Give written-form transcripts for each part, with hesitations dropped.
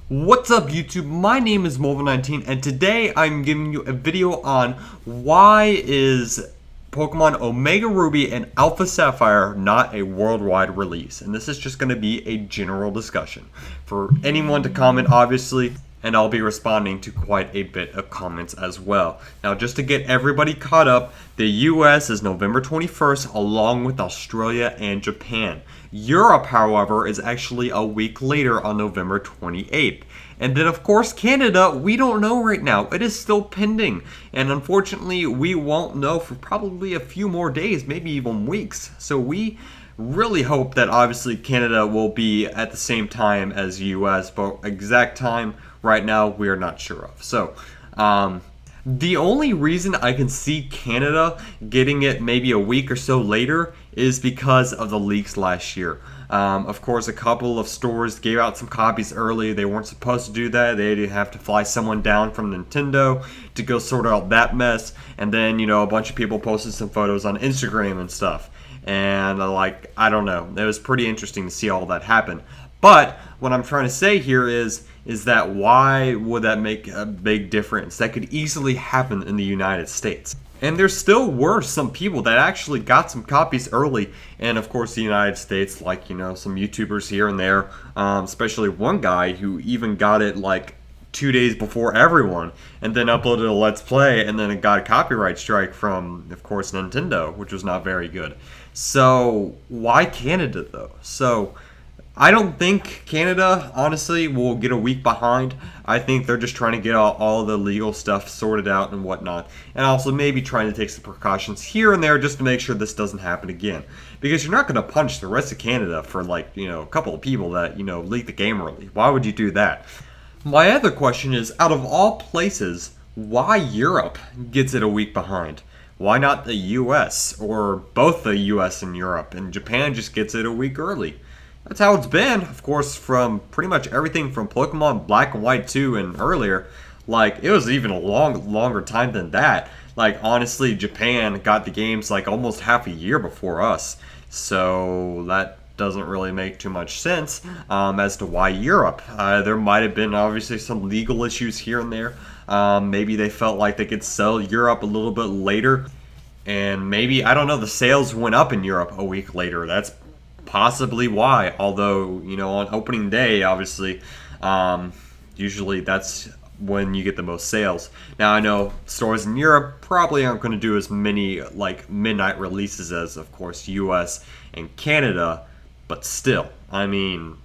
What's up YouTube? My name is Molva19 and today I'm giving you a video on why is Pokemon Omega Ruby and Alpha Sapphire not a worldwide release. And this is just going to be a general discussion for anyone to comment, obviously, and I'll be responding to quite a bit of comments as well. Now, just to get everybody caught up, the US is November 21st along with Australia and Japan. Europe, however, is actually a week later on November 28th. And then, of course, Canada, we don't know right now. It is still pending. And unfortunately, we won't know for probably a few more days, maybe even weeks. So we really hope that, obviously, Canada will be at the same time as US, but exact time right now, we are not sure of. So, the only reason I can see Canada getting it maybe a week or so later is because of the leaks last year. Of course, a couple of stores gave out some copies early. They weren't supposed to do that. They did have to fly someone down from Nintendo to go sort out that mess. And then, you know, a bunch of people posted some photos on Instagram and stuff. And, I don't know. It was pretty interesting to see all that happen. But what I'm trying to say here is that why would that make a big difference? That could easily happen in the United States. And there still were some people that actually got some copies early. And of course, the United States, like, you know, some YouTubers here and there, especially one guy who even got it like 2 days before everyone and then uploaded a Let's Play, and then it got a copyright strike from, of course, Nintendo, which was not very good. So why Canada though? So I don't think Canada, honestly, will get a week behind. I think they're just trying to get all the legal stuff sorted out and whatnot. And also maybe trying to take some precautions here and there just to make sure this doesn't happen again. Because you're not going to punish the rest of Canada for, like, you know, a couple of people that, you know, leaked the game early. Why would you do that? My other question is, out of all places, why Europe gets it a week behind? Why not the US? Or both the US and Europe? And Japan just gets it a week early? That's how it's been, of course, from pretty much everything from Pokemon Black and White 2 and earlier. Like, it was even a longer time than that. Like, honestly, Japan got the games like almost half a year before us. So that doesn't really make too much sense as to why Europe. There might have been obviously some legal issues here and there. Maybe they felt like they could sell Europe a little bit later. And maybe, I don't know, the sales went up in Europe a week later. That's possibly why, although, you know, on opening day, obviously, usually that's when you get the most sales. Now, I know stores in Europe probably aren't going to do as many, like, midnight releases as, of course, US and Canada, but still, I mean,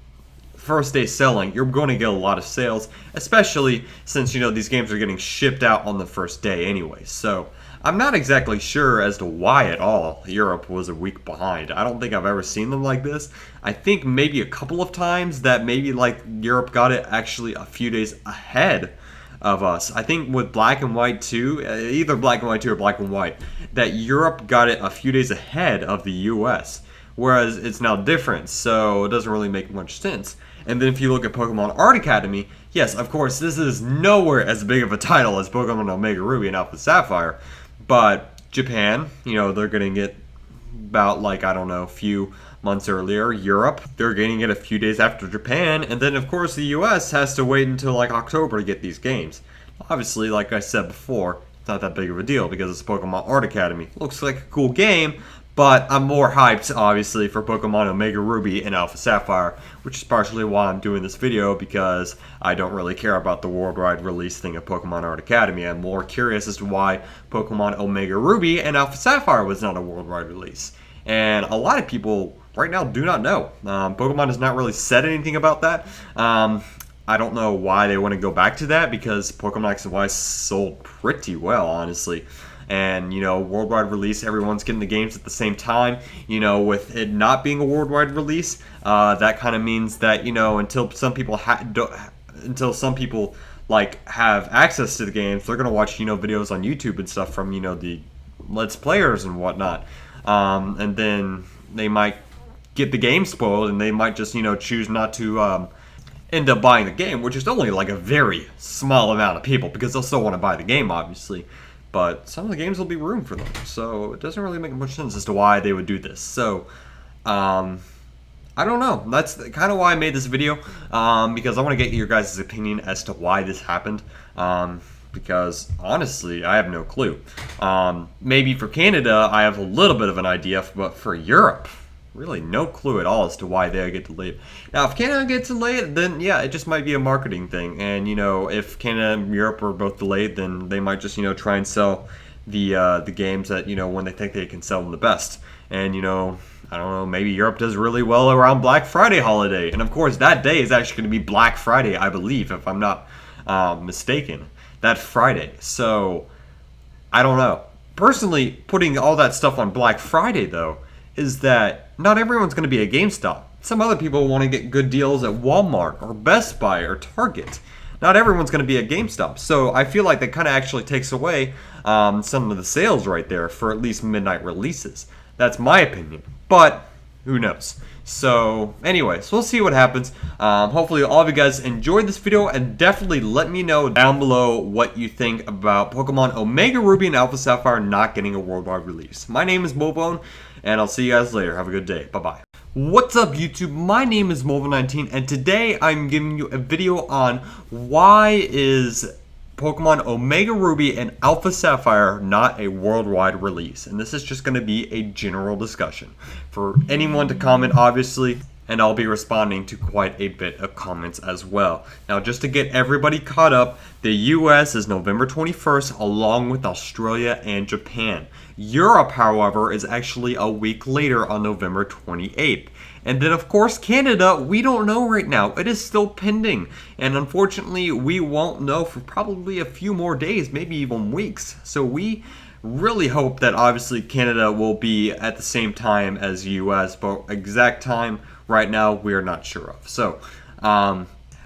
first day selling, you're going to get a lot of sales, especially since, you know, these games are getting shipped out on the first day anyway. So I'm not exactly sure as to why at all Europe was a week behind. I don't think I've ever seen them like this. I think maybe a couple of times that maybe like Europe got it actually a few days ahead of us. I think with Black and White 2, either Black and White 2 or Black and White, that Europe got it a few days ahead of the US. Whereas it's now different, so it doesn't really make much sense. And then if you look at Pokemon Art Academy, yes, of course, this is nowhere as big of a title as Pokemon Omega Ruby and Alpha Sapphire. But Japan, you know, they're getting it about, like, I don't know, a few months earlier. Europe, they're getting it a few days after Japan. And then, of course, the US has to wait until, like, October to get these games. Obviously, like I said before, it's not that big of a deal because it's Pokemon Art Academy. Looks like a cool game, but I'm more hyped, obviously, for Pokemon Omega Ruby and Alpha Sapphire, which is partially why I'm doing this video, because I don't really care about the worldwide release thing of Pokemon Art Academy. I'm more curious as to why Pokemon Omega Ruby and Alpha Sapphire was not a worldwide release. And a lot of people right now do not know. Pokemon has not really said anything about that. I don't know why they want to go back to that, because Pokemon X and Y sold pretty well, honestly. And, you know, worldwide release, everyone's getting the games at the same time. You know, with it not being a worldwide release, that kind of means that, you know, until some people like have access to the games, they're gonna watch, you know, videos on YouTube and stuff from, you know, the Let's Players and whatnot, and then they might get the game spoiled, and they might just, you know, choose not to end up buying the game, which is only like a very small amount of people, because they'll still want to buy the game, obviously. But some of the games will be room for them, so it doesn't really make much sense as to why they would do this. So, I I don't know. That's kind of why I made this video, because I want to get your guys' opinion as to why this happened. Because honestly, I have no clue. Maybe for Canada, I have a little bit of an idea, but for Europe, really no clue at all as to why they get delayed. Now, if Canada gets delayed, then yeah, it just might be a marketing thing. And if Canada and Europe are both delayed, then they might just try and sell the games that when they think they can sell them the best. And I don't know, maybe Europe does really well around Black Friday holiday. And of course, that day is actually going to be Black Friday, I believe, if I'm not mistaken. That Friday. So, I don't know. Personally, putting all that stuff on Black Friday, though, is that not everyone's going to be at GameStop. Some other people want to get good deals at Walmart or Best Buy or Target. Not everyone's going to be at GameStop. So, I feel like that kind of actually takes away some of the sales right there for at least midnight releases. That's my opinion. But, who knows? So, anyways, we'll see what happens. Hopefully all of you guys enjoyed this video, and definitely let me know down below what you think about Pokemon Omega Ruby and Alpha Sapphire not getting a worldwide release. My name is Mobone, and I'll see you guys later. Have a good day. Bye-bye. What's up, YouTube? My name is Mobone19, and today I'm giving you a video on why is Pokemon Omega Ruby and Alpha Sapphire not a worldwide release. And this is just going to be a general discussion for anyone to comment, obviously, and I'll be responding to quite a bit of comments as well. Now, just to get everybody caught up, the US is November 21st, along with Australia and Japan. Europe, however, is actually a week later on November 28th. And then, of course, Canada, we don't know right now. It is still pending. And unfortunately, we won't know for probably a few more days, maybe even weeks. So we really hope that, obviously, Canada will be at the same time as US, but exact time right now, we are not sure of. So,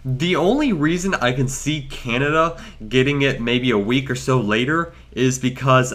the only reason I can see Canada getting it maybe a week or so later is because